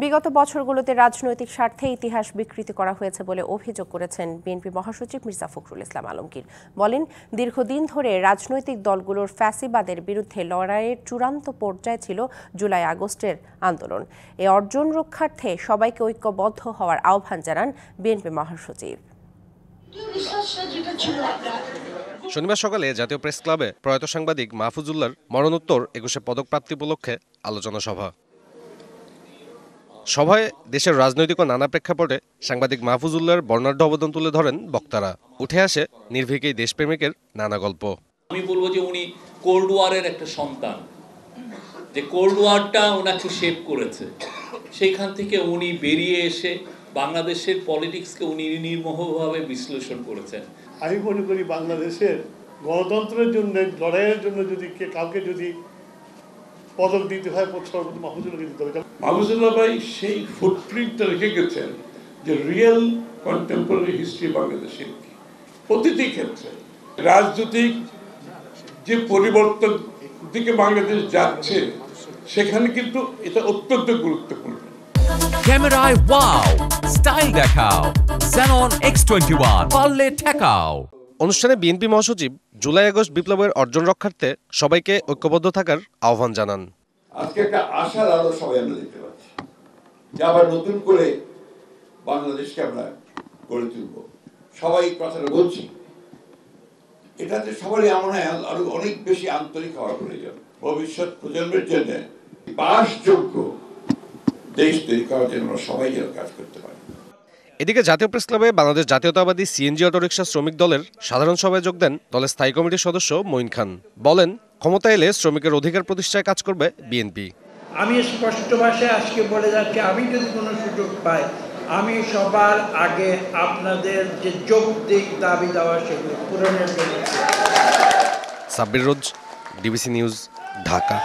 বিগত বছরগুলোতে রাজনৈতিক স্বার্থে ইতিহাস বিকৃত করা হয়েছে বলে অভিযোগ করেছেন বিএনপি মহাসচিব মির্জা ফখরুল ইসলাম আলমগীর। বলেন, দীর্ঘদিন ধরে রাজনৈতিক দলগুলোর ফ্যাসিবাদের বিরুদ্ধে লড়াইয়ের চূড়ান্ত পর্যায়ে ছিল জুলাই আগস্টের আন্দোলন। এ অর্জন রক্ষার্থে সবাইকে ঐক্যবদ্ধ হওয়ার আহ্বান জানান বিএনপি মহাসচিব। শনিবার সকালে জাতীয় প্রেস ক্লাবে প্রয়াত সাংবাদিক মাহফুজুল্লাহর মরণোত্তর ২১শে পদকপ্রাপ্তি উপলক্ষে আলোচনা সভায় দেশের রাজনৈতিক ও নানা প্রেক্ষাপটে সাংবাদিক মাহফুজুল্লাহর বর্ণাঢ্য অবদান তুলে ধরেন বক্তারা। উঠে আসে নির্ভীক এই দেশপ্রেমিকের নানা গল্প। আমি বলবো যে উনি কোল্ড ওয়ারের একটা সন্তান, যে কোল্ড ওয়ারটা ওনাকে শেপ করেছে। সেইখান থেকে উনি বেরিয়ে এসে বাংলাদেশের পলিটিক্সকে উনি নির্মোহভাবে বিশ্লেষণ করেছেন। আমি মনে করি বাংলাদেশের গণতন্ত্রের জন্য লড়াইয়ের জন্য যদি কাউকে যদি পদক দিতে হয় সর্বপ্রথম মাহফুজুল্লাহকে দিতে হবে। মাহফুজুল্লাহ ভাই সেই ফুটপ্রিন্টটা রেখে গেছেন যে রিয়েল কন্টেম্পোরারি হিস্ট্রি বাংলাদেশের প্রতিটি ক্ষেত্রে রাজনৈতিক যে পরিবর্তন দিকে বাংলাদেশ যাচ্ছে সেখানে কিন্তু এটা অত্যন্ত গুরুত্বপূর্ণ। ক্যামেরায় ওয়াও, স্টাইল দেখাও, Xenon X21 পারলে ঠেকাও। অনুষ্ঠানে বিএনপি মহাসচিব জুলাই আগস্ট বিপ্লবের অর্জন রক্ষার্থে সবাইকে ঐক্যবদ্ধ থাকার আহ্বান জানান। আজকে একটা আশার আলো সবাই আমরা দেখতে পাচ্ছি যে আবার নতুন করে বাংলাদেশকে আমরা গড়ে তুলব। সবাই কথাটা বলছি, এটাতে সবারই মনে হয় আরো অনেক বেশি আন্তরিক হওয়া প্রয়োজন। ভবিষ্যৎ প্রজন্মের জন্য বাসযোগ্য দেশ তৈরি করার জন্য সবাই যেন কাজ করতে পারে। এদিকে জাতীয় প্রেস ক্লাবে বাংলাদেশ জাতীয়তাবাদী সিএনজি অটোরিকশা শ্রমিক দলের সাধারণ সভায় যোগ দেন দলের স্থায়ী কমিটির সদস্য মঈন খান। বলেন, ক্ষমতা এলে শ্রমিকের অধিকার প্রতিষ্ঠায় কাজ করবে বিএনপি। আমি স্পষ্ট ভাষায় আজকে বলে যাচ্ছি, আমি যদি কোনো সুযোগ পাই আমি সবার আগে আপনাদের যে যৌক্তিক দাবি দেওয়া সেগুলো পূরণের জন্য। সাব্বির রোজ, ডিবিসি নিউজ, ঢাকা।